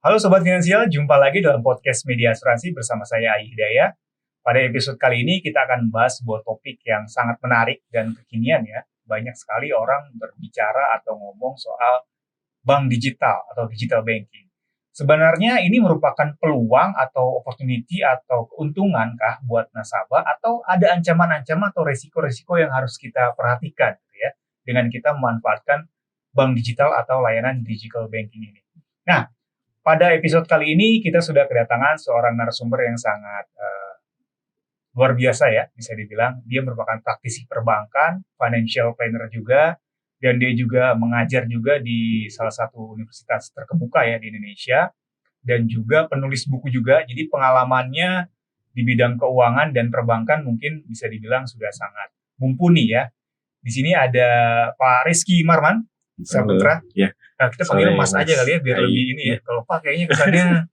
Halo Sobat Finansial, jumpa lagi dalam podcast Media Asuransi bersama saya Ai Hidayah. Pada episode kali ini kita akan membahas sebuah topik yang sangat menarik dan kekinian ya. Banyak sekali orang berbicara atau ngomong soal bank digital atau digital banking. Sebenarnya ini merupakan peluang atau opportunity atau keuntungan kah buat nasabah atau ada ancaman-ancaman atau resiko-resiko yang harus kita perhatikan gitu ya dengan kita memanfaatkan bank digital atau layanan digital banking ini. Nah, pada episode kali ini kita sudah kedatangan seorang narasumber yang sangat luar biasa ya, bisa dibilang. Dia merupakan praktisi perbankan, financial planner juga, dan dia juga mengajar juga di salah satu universitas terkemuka ya di Indonesia, dan juga penulis buku juga. Jadi pengalamannya di bidang keuangan dan perbankan mungkin bisa dibilang sudah sangat mumpuni ya. Di sini ada Pak Rizky Marman, Saputra. Ya. Nah, kita panggil Mas aja kali ya, biar lebih ini ya. Kalau Pak kayaknya kesannya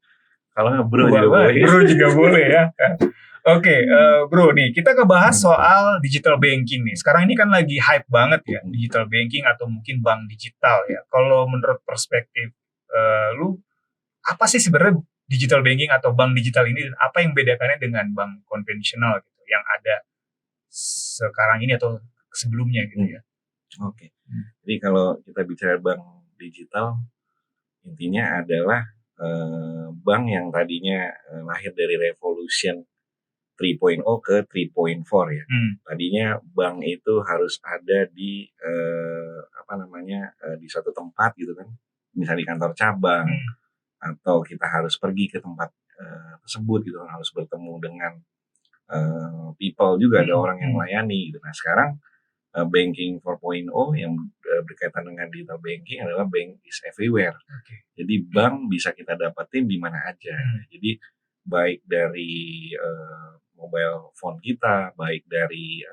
kalau bro juga boleh. Bro juga boleh ya. Oke, bro nih kita ngebahas soal digital banking nih. Sekarang ini kan lagi hype banget ya, digital banking atau mungkin bank digital ya. Kalau menurut perspektif lu, apa sih sebenarnya digital banking atau bank digital ini dan apa yang membedakannya dengan bank konvensional gitu yang ada sekarang ini atau sebelumnya gitu ya? Oke. Jadi kalau kita bicara bank digital, intinya adalah bank yang tadinya lahir dari revolution 3.0 ke 3.4 ya. Tadinya bank itu harus ada di di suatu tempat gitu kan, misalnya di kantor cabang, atau kita harus pergi ke tempat tersebut gitu kan, harus bertemu dengan people juga, ada orang yang melayani gitu. Nah sekarang banking 4.0 yang berkaitan dengan digital banking adalah bank is everywhere. Jadi bank bisa kita dapetin di mana aja. Jadi baik dari mobile phone kita, baik dari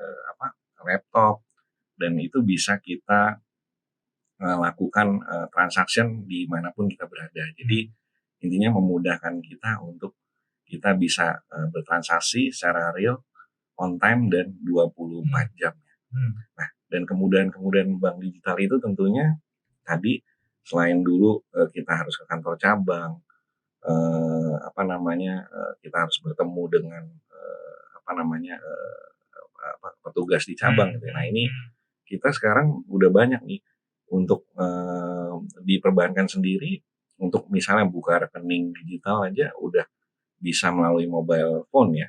laptop, dan itu bisa kita lakukan transaction dimanapun kita berada. Jadi intinya memudahkan kita untuk kita bisa bertransaksi secara real, on time, dan 24 jam. Nah, dan kemudahan-kemudahan bank digital itu tentunya tadi selain dulu kita harus ke kantor cabang, kita harus bertemu dengan petugas di cabang gitu. Nah ini kita sekarang udah banyak nih untuk di perbankan sendiri, untuk misalnya buka rekening digital aja udah bisa melalui mobile phone ya.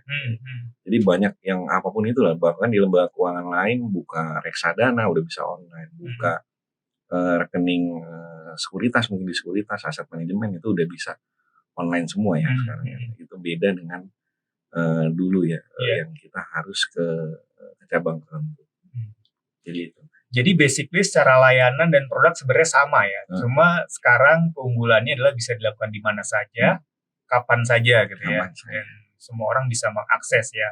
Jadi banyak yang apapun itulah, bahkan di lembaga keuangan lain buka reksadana udah bisa online, buka rekening sekuritas, mungkin di sekuritas aset manajemen itu udah bisa online semua ya sekarang ya. Itu beda dengan dulu ya, yang kita harus ke cabang tertentu. Jadi itu. Jadi basically secara layanan dan produk sebenarnya sama ya. Cuma sekarang keunggulannya adalah bisa dilakukan di mana saja, kapan saja gitu ya. Dan semua orang bisa mengakses ya.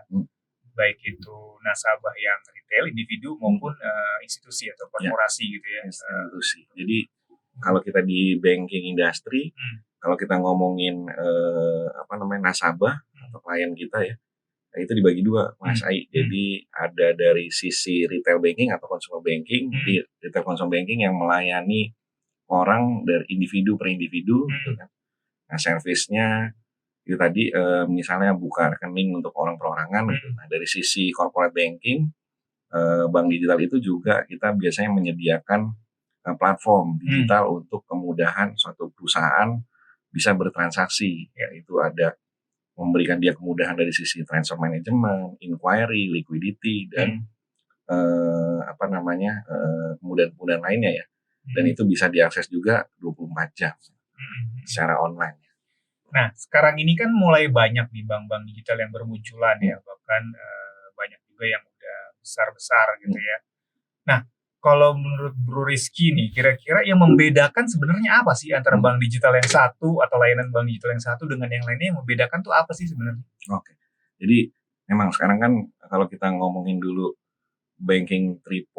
Baik itu nasabah yang retail, individu maupun institusi atau korporasi gitu ya. Institusi. Jadi kalau kita di banking industry, kalau kita ngomongin nasabah atau klien kita ya, itu dibagi dua, Mas Ai. Jadi ada dari sisi retail banking atau consumer banking. Jadi retail consumer banking yang melayani orang dari individu per individu gitu kan. Nah, servisnya itu tadi misalnya buka rekening untuk orang perorangan gitu. Nah, dari sisi corporate banking, bank digital itu juga kita biasanya menyediakan platform digital untuk kemudahan suatu perusahaan bisa bertransaksi. Yaitu ada memberikan dia kemudahan dari sisi transfer management, inquiry, liquidity, dan kemudahan-kemudahan lainnya ya. Dan itu bisa diakses juga 24 jam secara online. Nah, sekarang ini kan mulai banyak di bank-bank digital yang bermunculan ya, bahkan banyak juga yang udah besar-besar gitu ya. Nah, kalau menurut Bro Rizky nih, kira-kira yang membedakan sebenarnya apa sih antara bank digital yang satu atau layanan bank digital yang satu dengan yang lainnya, yang membedakan tuh apa sih sebenarnya? Oke, jadi memang sekarang kan kalau kita ngomongin dulu banking 3.0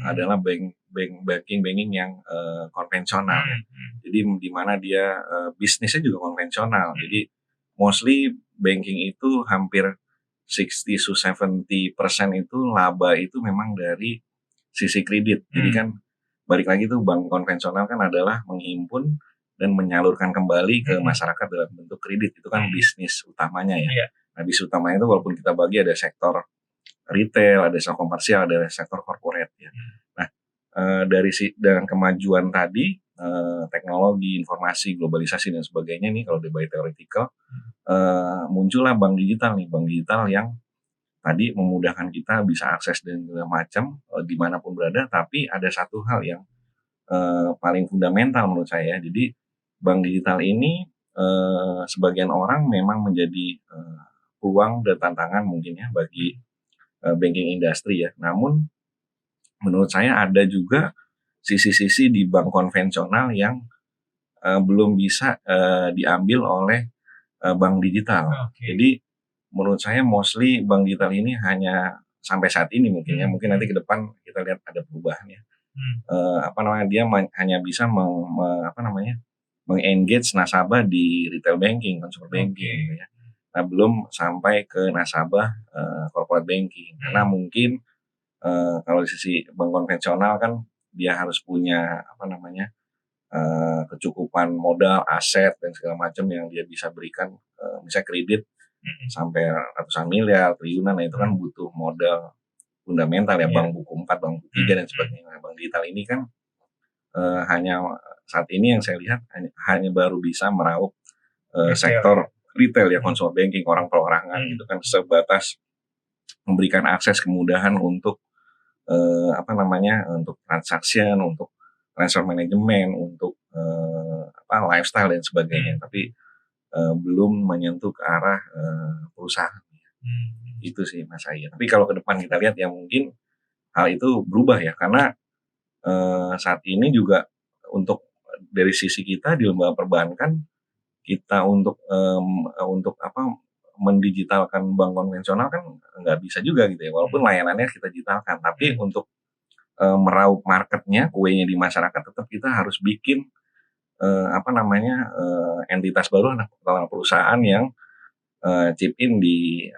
adalah banking yang konvensional ya. Jadi di mana dia bisnisnya juga konvensional. Jadi mostly banking itu hampir 60-70% itu laba itu memang dari sisi kredit. Jadi kan balik lagi tuh bank konvensional kan adalah menghimpun dan menyalurkan kembali ke Mm-mm. masyarakat dalam bentuk kredit. Itu kan bisnis utamanya ya. Iya. Nah, bisnis utamanya itu walaupun kita bagi ada sektor retail, ada sektor komersial, ada sektor corporate ya. Nah, dengan kemajuan tadi, teknologi, informasi, globalisasi dan sebagainya nih kalau di theoretical, muncullah bank digital yang tadi memudahkan kita bisa akses dan segala macam dimanapun berada. Tapi ada satu hal yang paling fundamental menurut saya. Jadi bank digital ini sebagian orang memang menjadi peluang dan tantangan mungkin ya bagi banking industry ya. Namun menurut saya ada juga sisi-sisi di bank konvensional yang belum bisa diambil oleh bank digital. Jadi menurut saya mostly bank digital ini hanya sampai saat ini mungkin ya, mungkin nanti ke depan kita lihat ada perubahan ya. Dia hanya bisa mengengage nasabah di retail banking, consumer banking gitu ya. Nah, belum sampai ke nasabah corporate banking. Karena mungkin kalau di sisi bank konvensional kan dia harus punya kecukupan modal, aset dan segala macam yang dia bisa berikan, misalnya kredit sampai ratusan miliar, triliunan, nah itu kan butuh modal fundamental ya, bank buku 4, bank buku 3 dan sebagainya. Nah, bank digital ini kan hanya saat ini yang saya lihat hanya baru bisa meraup sektor retail ya, consumer banking, orang perorangan gitu kan, sebatas memberikan akses kemudahan untuk untuk transaction, untuk transfer manajemen, untuk lifestyle dan sebagainya, tapi belum menyentuh ke arah perusahaan. Itu sih Mas Aya. Tapi kalau ke depan kita lihat ya mungkin hal itu berubah ya, karena saat ini juga untuk dari sisi kita di lembaga perbankan, kita untuk mendigitalkan bank konvensional kan nggak bisa juga gitu ya, walaupun layanannya kita digitalkan, tapi untuk meraup marketnya, kuenya di masyarakat, tetap kita harus bikin entitas baru atau perusahaan yang chip in di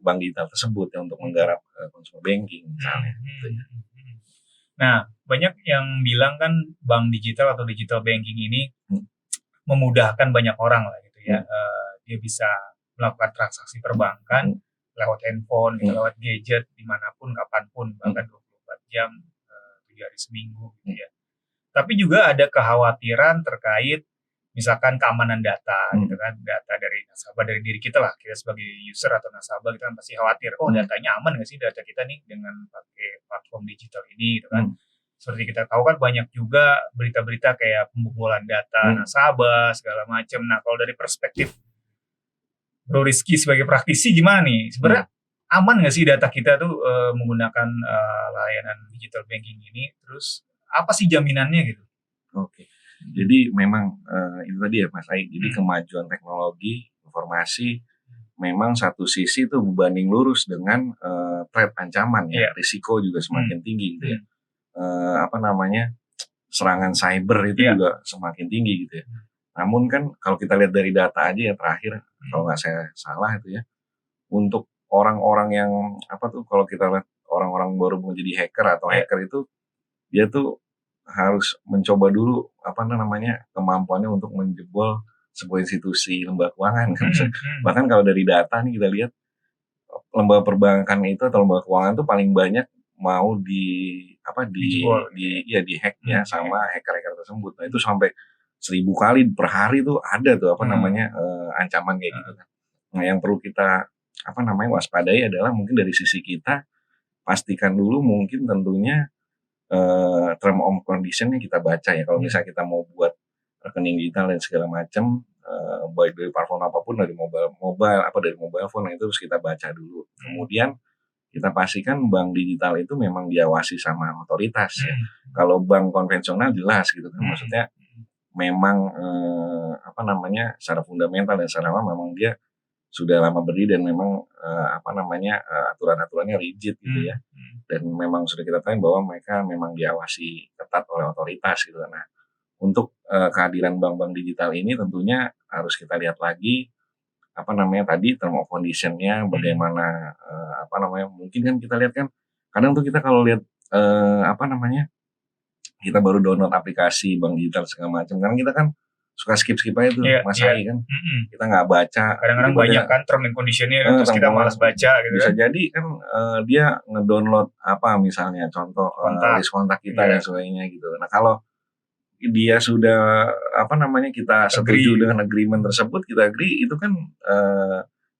bank digital tersebut ya, untuk menggarap consumer banking misalnya gitu ya. Nah, banyak yang bilang kan bank digital atau digital banking ini memudahkan banyak orang lah gitu ya. Dia bisa melakukan transaksi perbankan lewat handphone, lewat gadget, dimanapun, kapanpun, bahkan 24 jam, 7 hari seminggu gitu ya. Tapi juga ada kekhawatiran terkait misalkan keamanan data gitu kan, data dari nasabah, dari diri kita lah, kita sebagai user atau nasabah kita kan pasti khawatir, datanya aman nggak sih data kita nih dengan pakai platform digital ini gitu kan. Seperti kita tahu kan banyak juga berita-berita kayak pembobolan data nasabah segala macam. Nah, kalau dari perspektif Bro Rizky sebagai praktisi gimana nih? Sebenarnya aman nggak sih data kita tuh menggunakan layanan digital banking ini? Terus apa sih jaminannya gitu? Oke. Jadi memang itu tadi ya Mas Aik. Jadi kemajuan teknologi informasi memang satu sisi itu berbanding lurus dengan threat, ancaman ya, risiko juga semakin tinggi gitu ya. Serangan cyber itu juga semakin tinggi gitu ya. Namun kan kalau kita lihat dari data aja ya terakhir, kalau nggak saya salah itu ya, untuk orang-orang yang kalau kita lihat orang-orang baru menjadi hacker atau hacker itu, dia tuh harus mencoba dulu kemampuannya untuk menjebol sebuah institusi lembaga keuangan. Bahkan kalau dari data nih kita lihat, lembaga perbankan itu atau lembaga keuangan itu paling banyak mau di hack ya sama hacker-hacker tersebut. Nah, itu sampai 1000 kali per hari tuh ada tuh ancaman kayak gitu kan. Nah, yang perlu kita waspadai adalah mungkin dari sisi kita, pastikan dulu mungkin tentunya term of condition-nya kita baca ya. Kalau misalnya kita mau buat rekening digital dan segala macam, baik dari platform apapun, dari mobile phone, itu harus kita baca dulu. Kemudian kita pastikan bank digital itu memang diawasi sama otoritas ya. Kalau bank konvensional jelas gitu kan, maksudnya memang secara fundamental dan secara lama memang dia sudah lama berdiri dan memang aturan-aturannya rigid gitu ya. Dan memang sudah kita tahu bahwa mereka memang diawasi ketat oleh otoritas gitu. Nah, untuk kehadiran bank-bank digital ini tentunya harus kita lihat lagi tadi term of condition-nya bagaimana, mungkin kan kita lihat kan kadang tuh kita kalau lihat kita baru download aplikasi bank digital segala macam. Karena kita kan suka skip aja tuh, Mas Ai kan. Kita nggak baca. Kadang-kadang banyak kan term and conditionnya kan, terus kita malas baca gitu. Bisa jadi kan dia ngedownload apa misalnya contoh list kontak kita dan sebagainya gitu. Nah kalau dia sudah kita setuju dengan agreement tersebut, kita agree, itu kan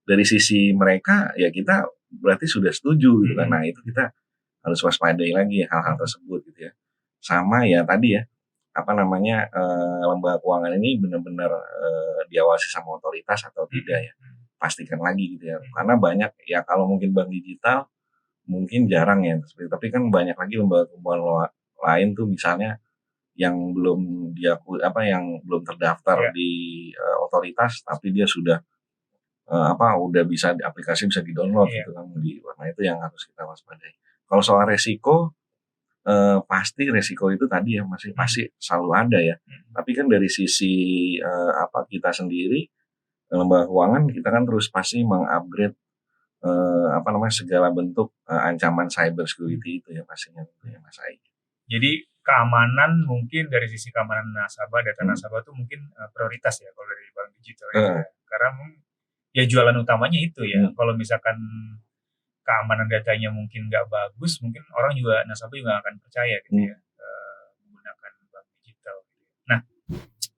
dari sisi mereka ya kita berarti sudah setuju gitu kan. Nah itu kita harus waspadai lagi hal-hal tersebut gitu ya. Sama ya tadi ya lembaga keuangan ini benar-benar diawasi sama otoritas atau tidak ya, pastikan lagi gitu ya. Karena banyak ya, kalau mungkin bank digital mungkin jarang ya, tapi kan banyak lagi lembaga keuangan lain tuh misalnya yang belum yang belum terdaftar di otoritas, tapi dia sudah udah bisa aplikasi bisa di-download gitu kan. Nah itu yang harus kita waspadai. Kalau soal resiko, pasti resiko itu tadi ya pasti selalu ada ya. Tapi kan dari sisi kita sendiri, lembaga keuangan kita kan terus pasti mengupgrade segala bentuk ancaman cyber security itu ya pastinya ya Mas Ai. Jadi keamanan mungkin dari sisi keamanan nasabah, data nasabah itu mungkin prioritas ya kalau dari bank digital ya. Karena ya jualan utamanya itu ya. Kalau misalkan keamanan datanya mungkin nggak bagus, mungkin orang juga, nasabah juga akan percaya gitu ya menggunakan bank digital. Nah,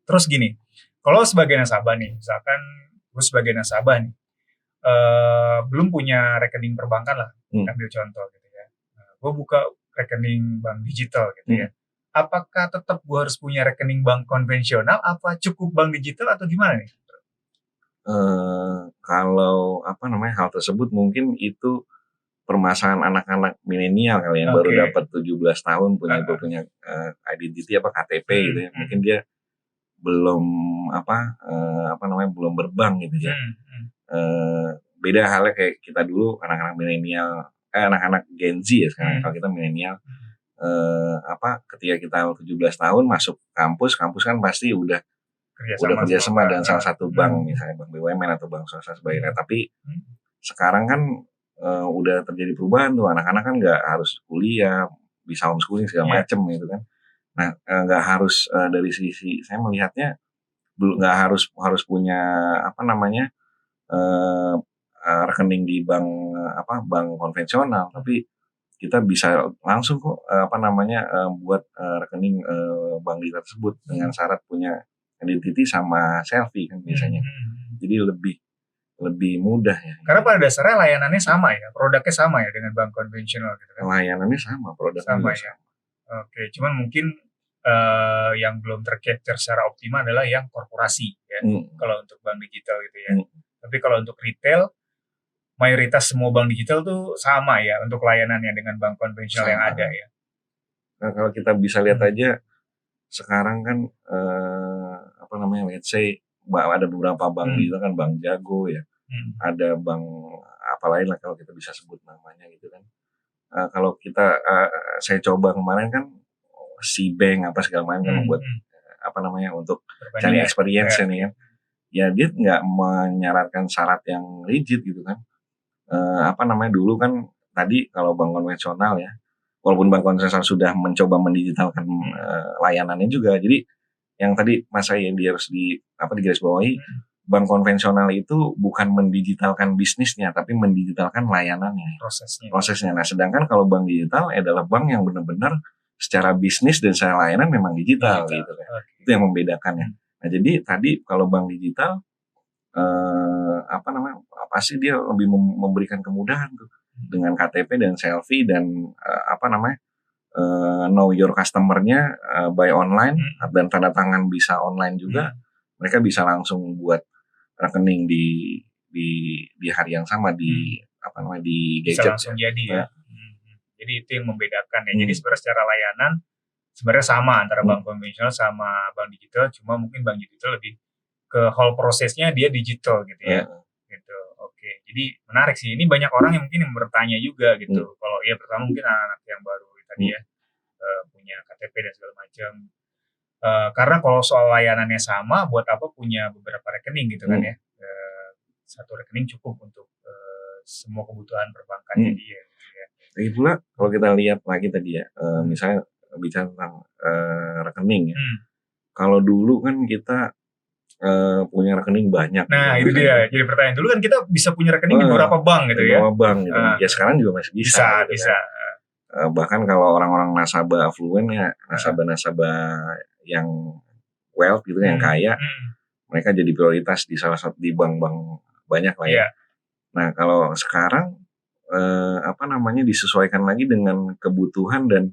terus gini, kalau sebagai nasabah nih, misalkan gue sebagai nasabah nih, belum punya rekening perbankan lah, ambil contoh gitu ya, gue buka rekening bank digital gitu ya, apakah tetap gue harus punya rekening bank konvensional, apa cukup bank digital atau gimana nih? Kalau hal tersebut mungkin itu permasalahan anak-anak milenial kali yang baru dapat 17 tahun punya identity KTP gitu ya. Mungkin dia belum belum berbank gitu ya. Beda halnya kayak kita dulu anak-anak milenial, anak-anak Gen Z ya sekarang. Kalau kita milenial, ketika kita 17 tahun masuk kampus kan pasti udah kerjasama dengan salah satu bank, misalnya bank BUMN atau bank swasta sebagainya. Tapi sekarang kan udah terjadi perubahan tuh, anak-anak kan nggak harus kuliah, bisa homeschooling segala macem gitu kan. Nah nggak harus dari sisi saya melihatnya nggak harus punya rekening di bank bank konvensional, tapi kita bisa langsung kok buat rekening bank digital tersebut dengan syarat punya identity sama selfie kan biasanya. Jadi lebih mudah ya. Karena pada dasarnya layanannya sama ya, produknya sama ya dengan bank konvensional gitu kan. Layanannya sama, produknya sama ya. Oke, cuman mungkin yang belum tercapture secara optimal adalah yang korporasi ya. Kalau untuk bank digital gitu ya. Tapi kalau untuk retail, mayoritas semua bank digital tuh sama ya untuk layanannya dengan bank konvensional yang ada ya. Nah, kalau kita bisa lihat aja sekarang kan let's say ada beberapa bank gitu kan, Bank Jago ya. Ada bank apa lain lah kalau kita bisa sebut namanya gitu kan. Kalau kita saya coba kemarin kan Cbank apa segala macam kan buat untuk cari experience nih kan. Ya dia nggak menyarankan syarat yang rigid gitu kan. Dulu kan tadi kalau bank konvensional ya, walaupun bank konvensional sudah mencoba mendigitalkan layanannya juga. Jadi yang tadi Mas Ai dia harus digarisbawahi, bank konvensional itu bukan mendigitalkan bisnisnya, tapi mendigitalkan layanannya, prosesnya. Nah, sedangkan kalau bank digital adalah bank yang benar-benar secara bisnis dan secara layanan memang digital gitu kan. Itu yang membedakannya. Nah, jadi tadi kalau bank digital pasti dia lebih memberikan kemudahan tuh dengan KTP dan selfie dan know your customer-nya by online dan tanda tangan bisa online juga. Mereka bisa langsung buat rekening di hari yang sama di gadget. Bisa langsung jadi ya. Jadi itu yang membedakan ya. Jadi sebenarnya secara layanan sebenarnya sama antara bank konvensional sama bank digital, cuma mungkin bank digital lebih ke whole prosesnya dia digital gitu ya. Gitu. Oke. Jadi menarik sih. Ini banyak orang yang mungkin yang bertanya juga gitu. Kalau ya pertama mungkin anak-anak yang baru tadi ya punya KTP dan segala macam. Karena kalau soal layanannya sama, buat apa punya beberapa rekening gitu kan ya? Satu rekening cukup untuk semua kebutuhan perbankannya dia. Gitu ya. Lagi pula kalau kita lihat lagi tadi ya, misalnya bicara tentang rekening ya. Hmm. Kalau dulu kan kita punya rekening banyak. Nah, gitu, itu dia. Jadi pertanyaan dulu kan kita bisa punya rekening di beberapa bank gitu di ya. beberapa bank gitu. Ya sekarang juga masih bisa. Bisa. Kan. Bahkan kalau orang-orang nasabah affluent ya, nasabah-nasabah yang wealth gitu, yang kaya, mereka jadi prioritas di salah satu di bank-bank banyak lah ya. Iya. Nah, kalau sekarang disesuaikan lagi dengan kebutuhan dan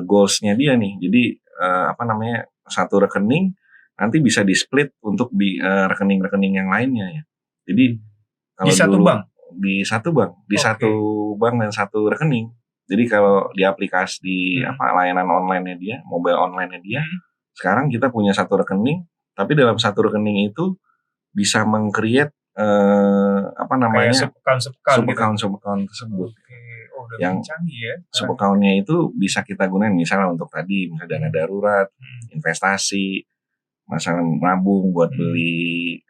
goals-nya dia nih. Jadi satu rekening nanti bisa di-split untuk di rekening-rekening yang lainnya ya. Jadi kalau Di satu dulu bank? di satu bank, di satu bank dan satu rekening. Jadi kalau di aplikasi di layanan online-nya dia, mobile online-nya dia, sekarang kita punya satu rekening, tapi dalam satu rekening itu bisa meng-create sub-account tersebut. Oh, udah yang canggih ya. Sub-account-nya itu bisa kita gunakan misalnya untuk tadi, misalnya dana darurat, investasi, masalah nabung buat beli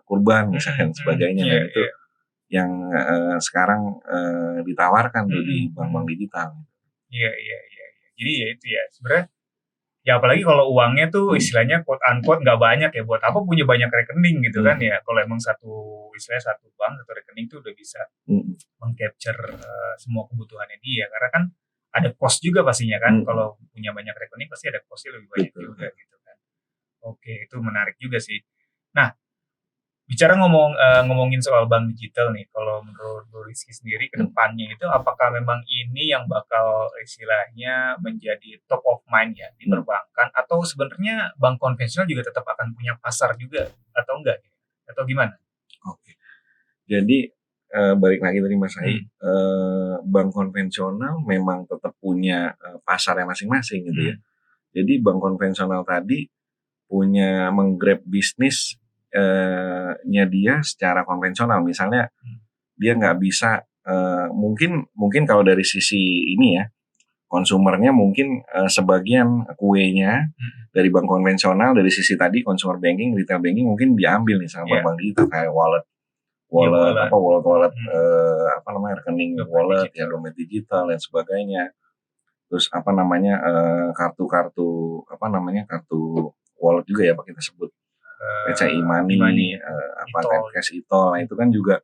kurban misalkan sebagainya. Dan itu yang sekarang ditawarkan tuh di bank-bank digital. Iya. Jadi ya itu ya sebenarnya. Ya apalagi kalau uangnya tuh istilahnya quote unquote nggak banyak ya, buat apa punya banyak rekening gitu kan ya. Kalau emang satu bank, satu rekening tuh udah bisa meng-capture semua kebutuhannya dia. Karena kan ada cost juga pastinya kan. Kalau punya banyak rekening pasti ada costnya lebih banyak juga gitu kan. Oke, itu menarik juga sih. Nah, bicara ngomongin soal bank digital nih, kalau menurut Bu Rizky sendiri ke depannya itu apakah memang ini yang bakal istilahnya menjadi top of mind ya di perbankan, atau sebenarnya bank konvensional juga tetap akan punya pasar juga atau enggak? Atau gimana? Oke. Jadi balik lagi tadi Mas Ai, bank konvensional memang tetap punya pasarnya masing-masing gitu ya. Jadi bank konvensional tadi punya menggrab bisnis nya dia secara konvensional. Misalnya dia nggak bisa mungkin kalau dari sisi ini ya, konsumernya mungkin sebagian kuenya dari bank konvensional, dari sisi tadi consumer banking, retail banking mungkin diambil nih sama bank digital kayak wallet rekening wallet ya, dompet digital dan sebagainya. Terus kartu wallet juga ya, kita sebut PCI Money, Cash Itol. Nah itu kan juga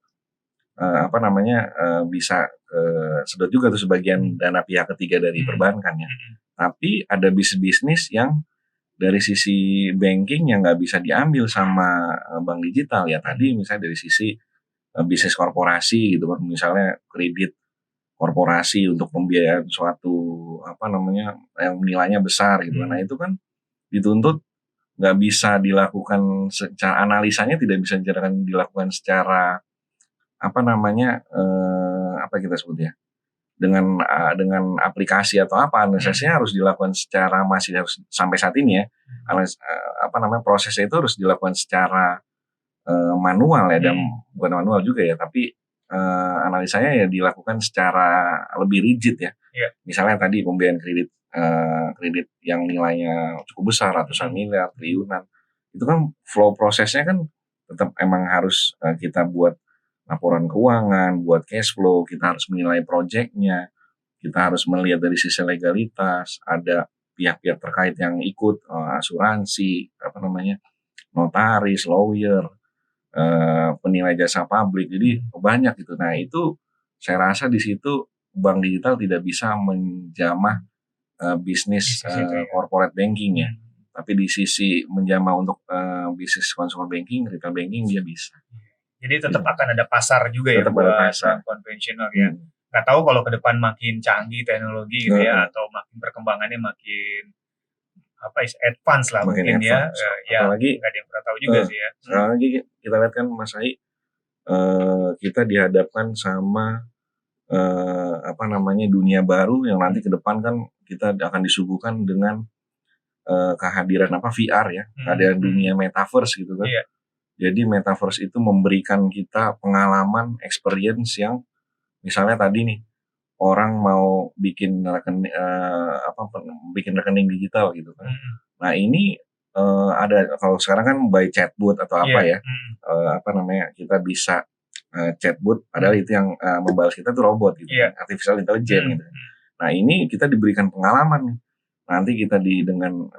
bisa sedot juga tuh sebagian dana pihak ketiga dari perbankan ya. Tapi ada bisnis yang dari sisi banking yang nggak bisa diambil sama bank digital ya. Tadi misalnya dari sisi bisnis korporasi gitu kan, misalnya kredit korporasi untuk pembiayaan suatu yang nilainya besar gitu. Nah itu kan dituntut nggak bisa dilakukan secara analisanya, tidak bisa dilakukan secara kita sebutnya dengan aplikasi atau analisanya harus dilakukan secara, masih harus sampai saat ini ya, prosesnya itu harus dilakukan secara manual ya, dan bukan manual juga ya, tapi analisanya ya dilakukan secara lebih rigid ya. Misalnya tadi pembiayaan kredit yang nilainya cukup besar, ratusan miliar, triliunan, itu kan flow prosesnya kan tetap emang harus kita buat laporan keuangan, buat cash flow, kita harus menilai proyeknya, kita harus melihat dari sisi legalitas, ada pihak-pihak terkait yang ikut, asuransi, notaris, lawyer, penilai jasa publik, jadi banyak gitu. Nah itu saya rasa di situ bank digital tidak bisa menjamah bisnis corporate banking ya, tapi di sisi menjamah untuk bisnis consumer banking, retail banking dia bisa. Jadi tetap akan ada pasar juga ya buat bank konvensional ya. Nggak tahu kalau ke depan makin canggih teknologi gitu ya, atau makin perkembangannya makin advance lah makin mungkin advance. Ya apalagi nggak ada yang pernah tahu juga sih ya. Sekarang lagi kita lihat kan Mas Ai, kita dihadapkan sama dunia baru yang nanti ke depan kan kita akan disuguhkan dengan kehadiran VR ya, kehadiran dunia metaverse gitu kan. Jadi metaverse itu memberikan kita pengalaman, experience yang misalnya tadi nih, orang mau bikin rekening digital gitu kan. Nah ini ada, kalau sekarang kan by chatbot atau kita bisa chatbot, padahal itu yang membalas kita tuh robot gitu, artificial intelligence gitu. Nah ini kita diberikan pengalaman nih. nanti kita dengan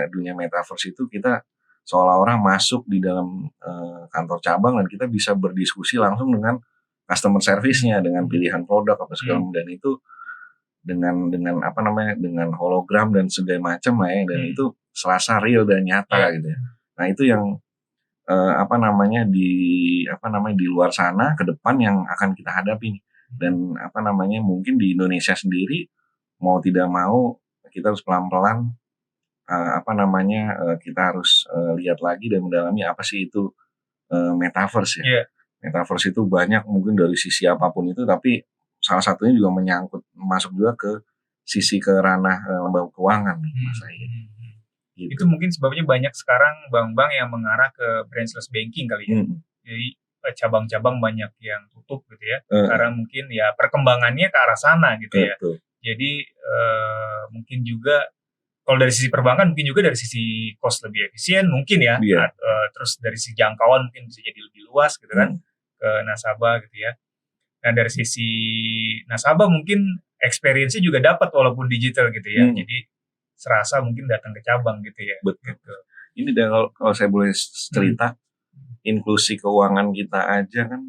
dunia metaverse itu kita seolah-olah masuk di dalam kantor cabang dan kita bisa berdiskusi langsung dengan customer service-nya, dengan pilihan produk apa segala macam, dan itu dengan apa namanya, dengan hologram dan segala macam lah ya, dan itu serasa real dan nyata gitu ya. Nah itu yang di luar sana ke depan yang akan kita hadapi, dan mungkin di Indonesia sendiri mau tidak mau kita harus pelan-pelan kita harus lihat lagi dan mendalami apa sih itu metaverse ya. Metaverse itu banyak mungkin dari sisi apapun itu, tapi salah satunya juga masuk juga ke sisi ke ranah lembaga keuangan nih Mas Ayi. Gitu. Itu mungkin sebabnya banyak sekarang bank-bank yang mengarah ke branchless banking kali ya. Jadi cabang-cabang banyak yang tutup gitu ya. Karena mungkin ya perkembangannya ke arah sana gitu ya. Jadi mungkin juga kalau dari sisi perbankan mungkin juga dari sisi cost lebih efisien mungkin ya. Terus dari sisi jangkauan mungkin bisa jadi lebih luas gitu kan ke nasabah gitu ya. Nah dari sisi nasabah mungkin experience-nya juga dapat walaupun digital gitu ya. Jadi serasa mungkin datang ke cabang gitu ya. Betul. Gitu. Ini kalau saya boleh cerita, inklusi keuangan kita aja kan,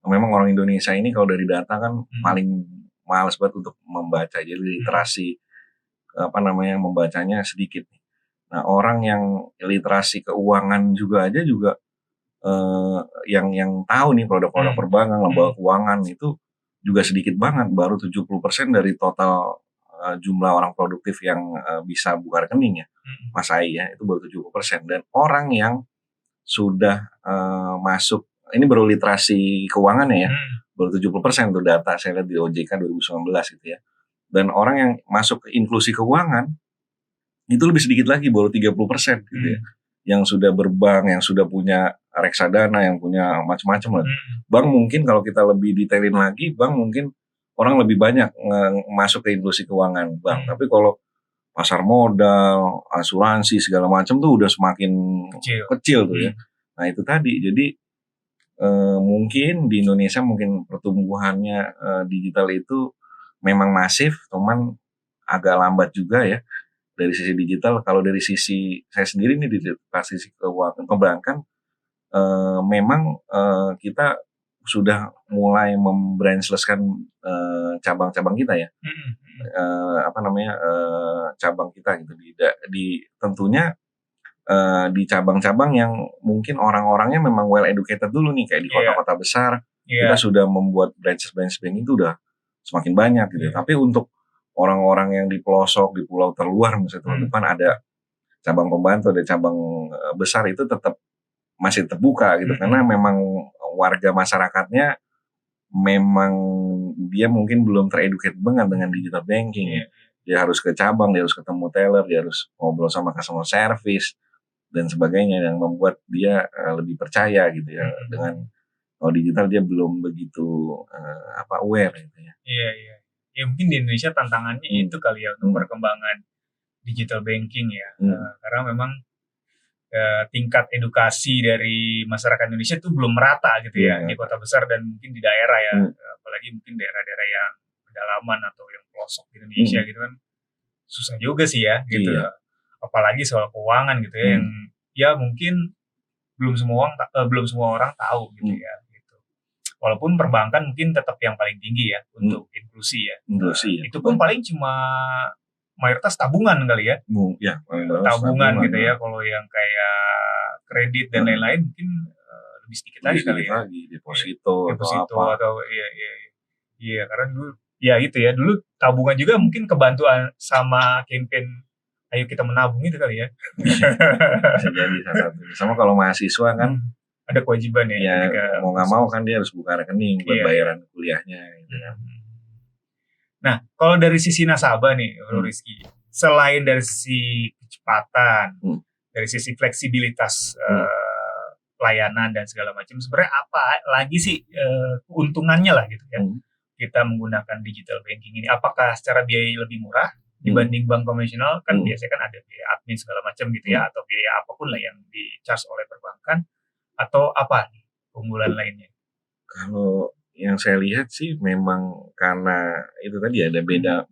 memang orang Indonesia ini kalau dari data kan paling malas banget untuk membaca, jadi literasi membacanya sedikit. Nah orang yang literasi keuangan juga yang tahu nih produk-produk perbankan, lembaga keuangan itu juga sedikit banget, baru 70% dari total jumlah orang produktif yang bisa buka rekening ya, Mas Ai ya, itu baru 70%. Dan orang yang sudah masuk, ini baru literasi keuangan ya, baru 70% tuh data saya lihat di OJK 2019 gitu ya. Dan orang yang masuk ke inklusi keuangan itu lebih sedikit lagi, baru 30% gitu ya. Yang sudah berbank, yang sudah punya reksadana, yang punya macam-macam lah. Bank mungkin kalau kita lebih detailin lagi, bank mungkin orang lebih banyak masuk ke inklusi keuangan bank. Tapi kalau pasar modal, asuransi segala macam tuh udah semakin kecil tuh ya. Nah itu tadi, jadi mungkin di Indonesia mungkin pertumbuhannya digital itu memang masif, cuman agak lambat juga ya dari sisi digital. Kalau dari sisi saya sendiri nih, di sisi keuangan perbankan, memang kita sudah mulai membranchless-kan cabang-cabang kita ya, cabang kita gitu di tentunya di cabang-cabang yang mungkin orang-orangnya memang well educated dulu nih, kayak di kota-kota besar kita sudah membuat branch banking itu udah semakin banyak gitu. Tapi untuk orang-orang yang di pelosok, di pulau terluar misalnya depan ada cabang pembantu, ada cabang besar, itu tetap masih terbuka gitu, karena memang warga masyarakatnya memang dia mungkin belum tereducate banget dengan digital banking. Dia harus ke cabang, dia harus ketemu teller, dia harus ngobrol sama customer service dan sebagainya, yang membuat dia lebih percaya gitu ya. Dengan kalau digital dia belum begitu aware gitu ya. Iya. Ya mungkin di Indonesia tantangannya itu kali ya untuk perkembangan digital banking ya. Karena memang tingkat edukasi dari masyarakat Indonesia itu belum merata gitu ya, di kota besar dan mungkin di daerah ya, apalagi mungkin daerah-daerah yang pedalaman atau yang pelosok di Indonesia gitu kan, susah juga sih ya gitu. Apalagi soal keuangan gitu ya, yang ya mungkin belum semua orang tahu gitu ya gitu. Walaupun perbankan mungkin tetap yang paling tinggi ya untuk inklusi ya. Itu pun paling cuma mayoritas tabungan kali ya. Tabungan gitu ya. Kalau yang kayak kredit dan lain-lain mungkin lebih sedikit lagi kali ya. Deposito atau iya karena dulu ya itu ya, dulu tabungan juga mungkin kebantu sama campaign ayo kita menabung itu kali ya. Bisa jadi salah satu. Sama kalau mahasiswa kan ada kewajiban ya, mau nggak mau kan dia harus buka rekening buat bayaran kuliahnya gitu kan. Nah, kalau dari sisi nasabah nih, Rizky, selain dari sisi kecepatan, dari sisi fleksibilitas layanan dan segala macam, sebenarnya apa lagi sih keuntungannya lah gitu ya? Kita menggunakan digital banking ini, apakah secara biaya lebih murah dibanding bank konvensional? Kan biasanya kan ada biaya admin segala macam gitu ya, atau biaya apapun lah yang di-charge oleh perbankan, atau apa nih keunggulan lainnya? Kalau yang saya lihat sih memang karena itu tadi ada beda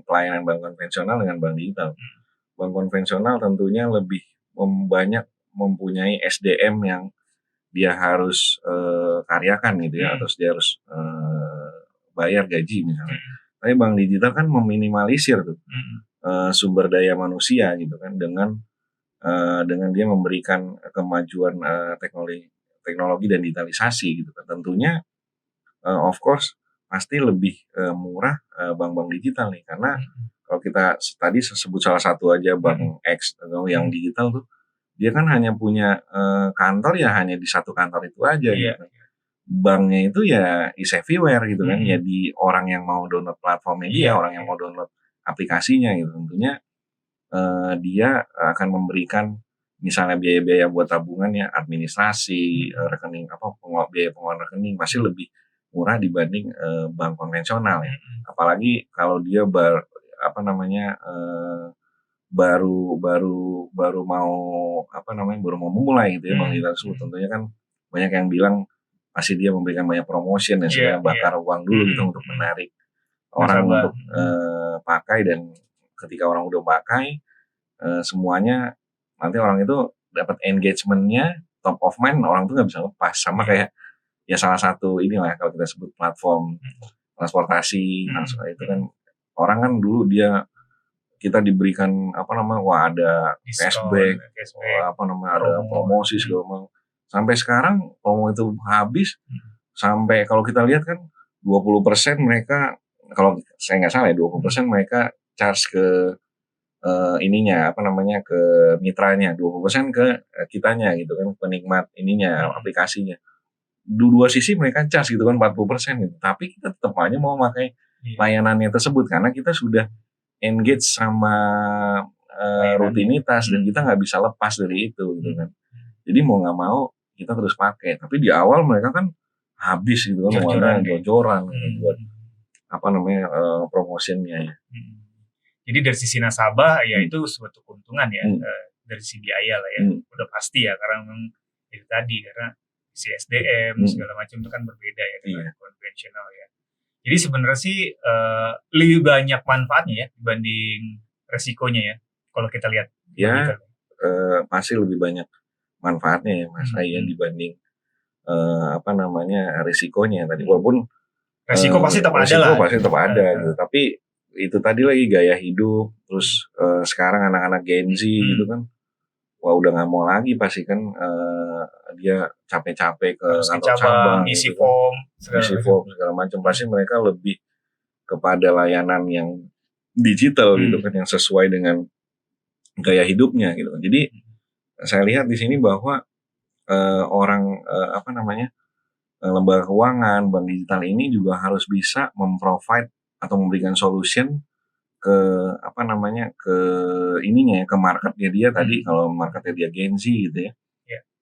pelayanan bank konvensional dengan bank digital. Bank konvensional tentunya lebih banyak mempunyai SDM yang dia harus karyakan gitu ya, atau dia harus bayar gaji misalnya. Tapi bank digital kan meminimalisir tuh sumber daya manusia gitu kan dengan dia memberikan kemajuan teknologi dan digitalisasi gitu kan. Tentunya of course pasti lebih murah bank-bank digital nih, karena kalau kita tadi sebut salah satu aja bank X yang digital tuh, dia kan hanya punya kantor ya hanya di satu kantor itu aja gitu kan. Banknya itu ya is everywhere gitu kan, ya di orang yang mau download platformnya dia, orang yang mau download aplikasinya gitu. Tentunya dia akan memberikan misalnya biaya-biaya buat tabungan ya, administrasi, rekening biaya pengeluaran rekening pasti lebih murah dibanding bank konvensional ya. Apalagi kalau dia baru mau memulai gitu ya bank digital tersebut. Tentunya kan banyak yang bilang pasti dia memberikan banyak promotion dan segala bakar uang dulu gitu untuk menarik orang untuk pakai, dan ketika orang udah pakai semuanya nanti orang itu dapat engagement-nya top of mind, orang tuh nggak bisa lepas. Sama kayak ya salah satu inilah kalau kita sebut platform transportasi, itu kan orang kan dulu kita diberikan wah ada cashback, ada promosi segala macam. Sampai sekarang promo itu habis, sampai kalau kita lihat kan 20% mereka, kalau saya nggak salah ya 20% mereka charge ke ke mitranya, 20% ke kitanya gitu kan, penikmat aplikasinya. Dua sisi mereka charge gitu kan 40% gitu. Tapi kita tetap aja mau pakai layanannya tersebut karena kita sudah engage sama rutinitas dan kita nggak bisa lepas dari itu gitu kan. Jadi mau nggak mau kita terus pakai. Tapi di awal mereka kan habis gitu kan, jor-joran buat promosinya ya. Jadi dari sisi nasabah ya itu suatu keuntungan ya, dari sisi biaya lah ya, udah pasti ya, karena memang itu tadi, karena si SDM segala macam itu kan berbeda ya dengan konvensional ya. Jadi sebenarnya sih lebih banyak manfaatnya ya dibanding resikonya ya, kalau kita lihat. Ya, pasti lebih banyak manfaatnya ya Mas Ray dibanding risikonya tadi. Walaupun resiko pasti tetap ada lah. Pasti tetap ada gitu. Tapi itu tadi lagi gaya hidup, terus sekarang anak-anak Gen Z gitu kan, wah udah nggak mau lagi pasti kan dia capek-capek ke kantor cabang, isi form segala macam. Pasti mereka lebih kepada layanan yang digital gitu kan, yang sesuai dengan gaya hidupnya gitu kan. Jadi saya lihat di sini bahwa orang lembaga keuangan, bank digital ini juga harus bisa memprovide atau memberikan solution ke ke marketnya dia tadi. Kalau marketnya dia Gen Z gitu ya,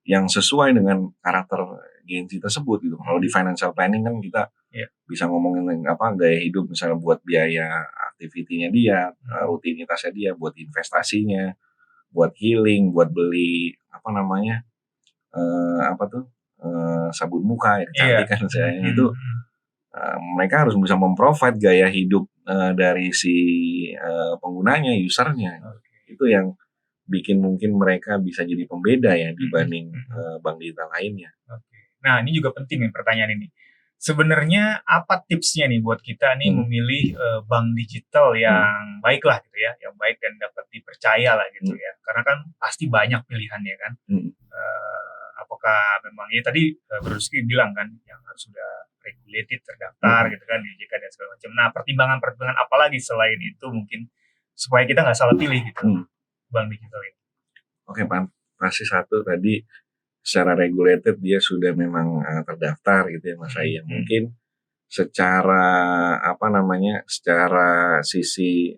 yang sesuai dengan karakter Gen Z tersebut gitu. Kalau di financial planning kan kita bisa ngomongin gaya hidup, misalnya buat biaya aktivitinya dia, rutinitasnya dia, buat investasinya, buat healing, buat beli sabun muka ya, kecantikan misalnya itu. Mereka harus bisa memprovide gaya hidup dari si penggunanya, usernya. Itu yang bikin mungkin mereka bisa jadi pembeda ya dibanding bank digital lainnya. Nah ini juga penting nih pertanyaan ini. Sebenarnya apa tipsnya nih buat kita nih memilih bank digital yang baik lah gitu ya, yang baik dan dapat dipercaya lah gitu ya. Karena kan pasti banyak pilihannya kan. Apakah memang ya tadi Bro Rizky bilang kan yang harus sudah regulated, terdaftar gitu kan di OJK dan segala macam. Nah pertimbangan apa lagi selain itu mungkin supaya kita nggak salah pilih gitu bank digital ini? Oke, pasti satu tadi secara regulated dia sudah memang terdaftar gitu ya Mas Ray. Mungkin secara secara sisi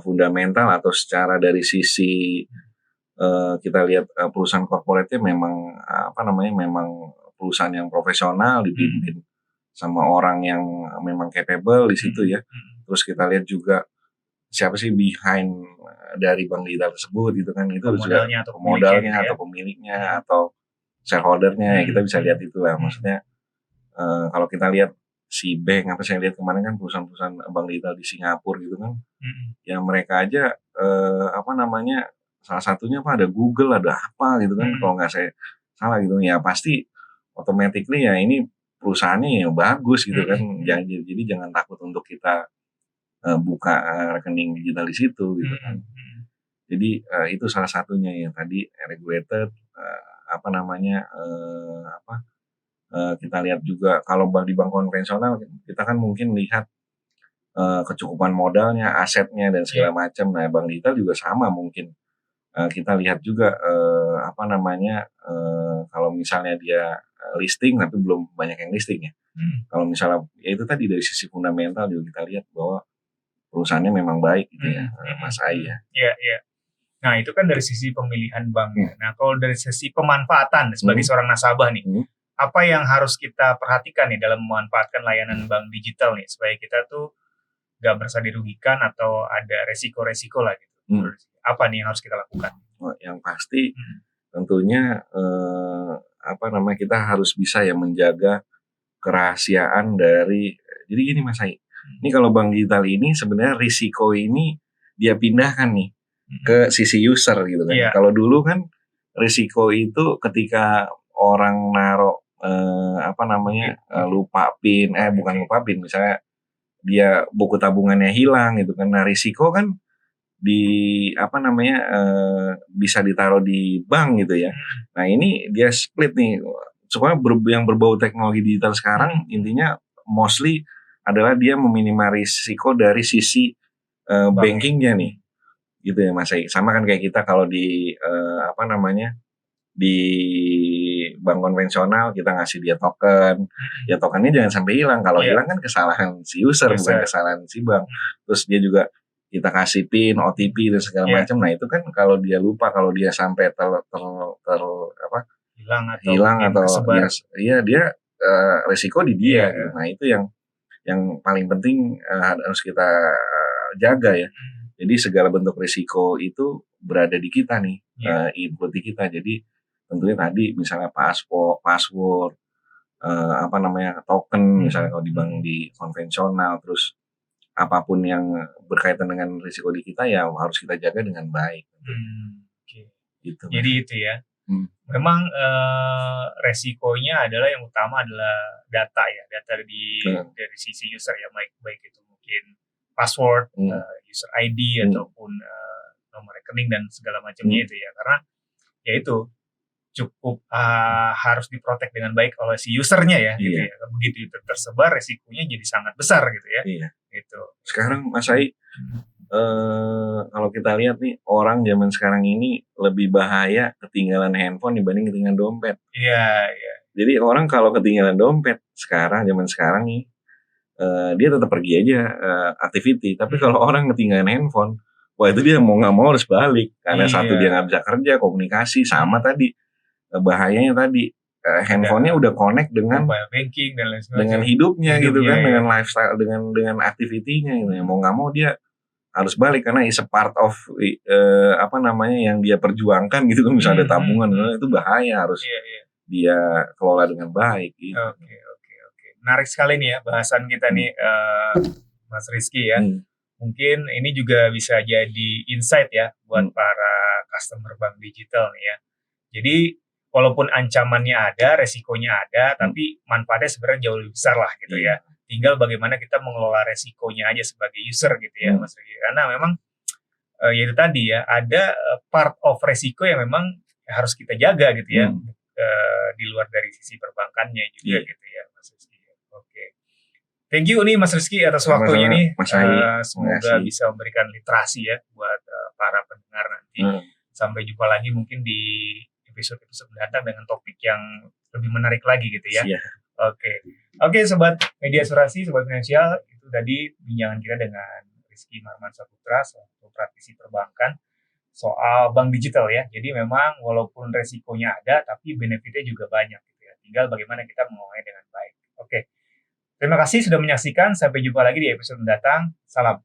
fundamental atau secara dari sisi kita lihat perusahaan korporatnya memang memang perusahaan yang profesional, dipimpin sama orang yang memang capable di situ ya. Terus kita lihat juga siapa sih behind dari bank digital tersebut gitu kan, itu juga modalnya atau pemiliknya atau shareholder-nya, kita bisa lihat Hmm. itulah. Maksudnya kalau kita lihat si bank, apa saya lihat kemarin kan perusahaan-perusahaan bank digital di Singapura gitu kan, Hmm. ya mereka aja apa namanya, salah satunya apa, ada Google, ada apa gitu kan, kalau nggak saya salah gitu, ya pasti automatically ya ini perusahaannya ya bagus gitu kan. Jadi jangan takut untuk kita buka rekening digital di situ gitu kan. Jadi itu salah satunya yang tadi regulated, apa namanya, kita lihat juga kalau di bank konvensional kita kan mungkin lihat kecukupan modalnya, asetnya dan segala macam. Nah, bank digital juga sama mungkin. Kita lihat juga apa namanya, kalau misalnya dia listing tapi belum banyak yang listing ya. Kalau misalnya ya itu tadi dari sisi fundamental juga kita lihat bahwa perusahaannya memang baik gitu ya, Mas Ai ya. Iya, iya. Nah, itu kan dari sisi pemilihan banknya. Nah, kalau dari sisi pemanfaatan sebagai seorang nasabah nih, apa yang harus kita perhatikan nih dalam memanfaatkan layanan bank digital nih, supaya kita tuh nggak merasa dirugikan atau ada resiko-resiko lah gitu. Apa nih yang harus kita lakukan? Yang pasti tentunya apa namanya, kita harus bisa ya menjaga kerahasiaan dari, jadi gini Mas Ai, ini kalau bank digital ini sebenarnya risiko ini dia pindahkan nih ke sisi user gitu kan. Kalau dulu kan risiko itu ketika orang naruh apa namanya, lupa PIN, bukan lupa PIN, misalnya dia buku tabungannya hilang gitu kan. Nah, risiko kan di apa namanya, bisa ditaruh di bank gitu ya. Nah, ini dia split nih. Supaya yang berbau teknologi digital sekarang intinya mostly adalah dia meminimalisiko dari sisi bankingnya nih, gitu ya Mas Ai. Sama kan kayak kita kalau di apa namanya, di bank konvensional kita ngasih dia token, ya tokennya jangan sampai hilang. Kalau hilang kan kesalahan si user bukan kesalahan si bank. Terus dia juga kita kasih PIN, OTP dan segala macam. Nah, itu kan kalau dia lupa, kalau dia sampai apa, hilang atau ya dia resiko di dia gitu. Nah, itu yang paling penting harus kita jaga ya. Jadi segala bentuk risiko itu berada di kita nih, input di kita. Jadi tentunya tadi misalnya password, apa namanya, token misalnya kalau di bank di konvensional, terus apapun yang berkaitan dengan risiko di kita ya harus kita jaga dengan baik. Gitu. Jadi itu ya. Memang resikonya adalah yang utama adalah data ya, data dari sisi user ya, baik itu mungkin password, user ID ataupun nomor rekening dan segala macamnya itu ya, karena ya itu cukup harus diprotek dengan baik oleh si usernya ya, gitu ya. Begitu itu tersebar, resikonya jadi sangat besar gitu ya. Gitu. Sekarang Mas Ai, kalau kita lihat nih orang zaman sekarang ini lebih bahaya ketinggalan handphone dibanding ketinggalan dompet. Iya. Jadi orang kalau ketinggalan dompet zaman sekarang nih, dia tetap pergi aja activity. Tapi kalau orang ketinggalan handphone, wah itu dia mau nggak mau harus balik karena satu dia nggak bisa kerja, komunikasi, sama tadi bahayanya tadi handphonenya udah connect dengan banking dan lain sebagainya, dengan hidupnya gitu kan, dengan lifestyle, dengan aktivitinya gitu ya. Mau nggak mau dia harus balik karena is a part of apa namanya yang dia perjuangkan gitu kan. Misalnya ada tabungan itu bahaya, harus dia kelola dengan baik gitu. Oke. Menarik sekali nih ya bahasan kita nih Mas Rizky ya. Mungkin ini juga bisa jadi insight ya buat para customer bank digital nih ya. Jadi walaupun ancamannya ada, resikonya ada, tapi manfaatnya sebenarnya jauh lebih besar lah gitu ya. Tinggal bagaimana kita mengelola resikonya aja sebagai user gitu ya Mas Rizky. Karena memang ya itu tadi ya, ada part of resiko yang memang harus kita jaga gitu ya. Di luar dari sisi perbankannya juga gitu ya Mas Rizky. Oke. Thank you nih Mas Rizky atas waktunya nih. Semoga bisa memberikan literasi ya buat para pendengar nanti. Sampai jumpa lagi mungkin di episode-episode mendatang dengan topik yang lebih menarik lagi gitu ya. Oke, sobat media asuransi, sobat finansial, itu tadi bincangan kita dengan Rizky Marman Saputra, selaku praktisi perbankan soal bank digital ya. Jadi memang walaupun resikonya ada, tapi benefitnya juga banyak gitu ya. Tinggal bagaimana kita mengolahnya dengan baik. Oke. Terima kasih sudah menyaksikan. Sampai jumpa lagi di episode mendatang. Salam.